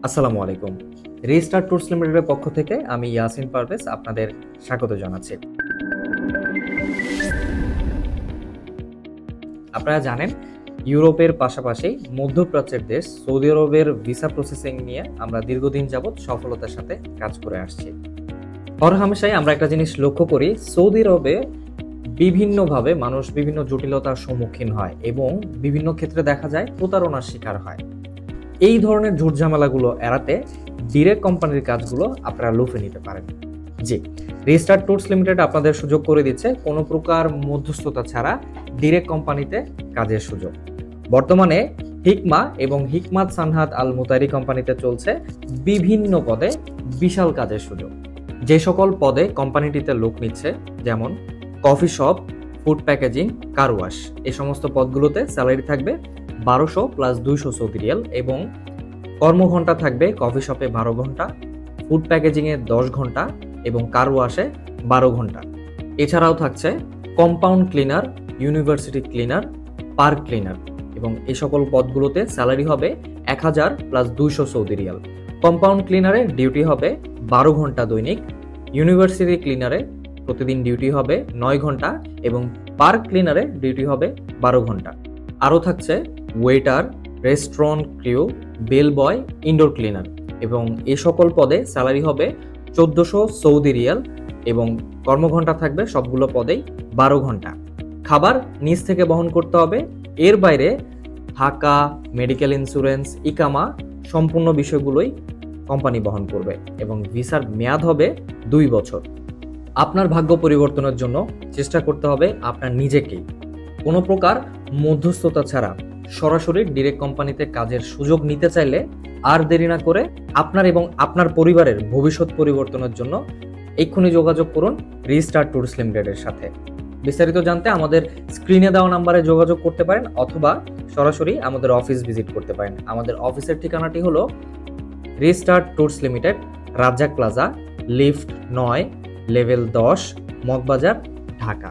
আসসালামু আলাইকুম। Restart tours লিমিটেডের পক্ষ থেকে আমি ইয়াসিন পারভেজ আপনাদের স্বাগত জানাচ্ছি। আপনারা জানেন ইউরোপের পাশাপাশি মধ্যপ্রাচ্যের দেশ সৌদি আরবের ভিসা প্রসেসিং নিয়ে আমরা দীর্ঘদিন যাবৎ সফলতার সাথে কাজ করে আসছি। হরহামেশাই আমরা একটা জিনিস লক্ষ্য করি, সৌদি আরবে বিভিন্নভাবে মানুষ বিভিন্ন জটিলতার সম্মুখীন হয় এবং বিভিন্ন ক্ষেত্রে দেখা যায় প্রতারণার শিকার হয়। এই ধরনের ঝুটঝামেলাগুলো এড়াতে ডিরেক্ট কোম্পানির কাজগুলো আপনারা লুফে নিতে পারেন। জি, রিস্টার্ট ট্যুরস লিমিটেড আপনাদের সুযোগ করে দিচ্ছে কোনো প্রকার মধ্যস্থতা ছাড়া ডিরেক্ট কোম্পানিতে কাজের সুযোগ। বর্তমানে হিকমা এবং হিকমাত সানহাত আল মুতাইরি কোম্পানিতে চলছে বিভিন্ন পদে বিশাল কাজের সুযোগ। যে সকল পদে কোম্পানিটিতে লোক নিচ্ছে, যেমন coffee shop, food packaging, car wash, এই সমস্ত পদগুলোতে স্যালারি থাকবে 1200 প্লাস 200 সৌদি রিয়াল এবং কর্মঘণ্টা থাকবে কফি শপে 12 ঘন্টা, ফুড প্যাকেজিংয়ে 10 ঘন্টা এবং কার ওয়াশে 12 ঘন্টা। এছাড়াও থাকছে compound cleaner, university cleaner, park cleaner এবং এই সকল পদগুলোতে স্যালারি হবে 1000 প্লাস 200 সৌদি রিয়াল। কম্পাউন্ড ক্লিনারে ডিউটি হবে 12 ঘন্টা দৈনিক, ইউনিভার্সিটি ক্লিনারে প্রতিদিন ডিউটি হবে 9 ঘন্টা এবং পার্ক ক্লিনারে ডিউটি হবে 12 ঘন্টা। আরও থাকছে waiter, restaurant crew, bell boy, indoor cleaner এবং এ সকল পদে স্যালারি হবে 1400 সৌদি রিয়াল এবং কর্মঘণ্টা থাকবে সবগুলো পদেই 12 ঘন্টা। খাবার নিজ থেকে বহন করতে হবে। এর বাইরে থাকা, মেডিকেল ইন্স্যুরেন্স, ইকামা সম্পূর্ণ বিষয়গুলোই কোম্পানি বহন করবে এবং ভিসার মেয়াদ হবে 2 বছর। আপনার ভাগ্য পরিবর্তনের জন্য চেষ্টা করতে হবে আপনার নিজেকেই। কোনো প্রকার মধ্যস্থতা ছাড়া সরাসরি ডিরেক্ট কোম্পানিতে কাজের সুযোগ নিতে চাইলে আর দেরি না করে আপনার এবং আপনার পরিবারের ভবিষ্যৎ পরিবর্তনের জন্য এক্ষুনি যোগাযোগ করুন রিস্টার্ট ট্যুরস লিমিটেডের সাথে। বিস্তারিত জানতে আমাদের স্ক্রিনে দেওয়া নাম্বারে যোগাযোগ করতে পারেন অথবা সরাসরি আমাদের অফিস ভিজিট করতে পারেন। আমাদের অফিসের ঠিকানাটি হলো restart tours limited, Razzak plaza, lift 9, level 10, Moghbazar, Dhaka.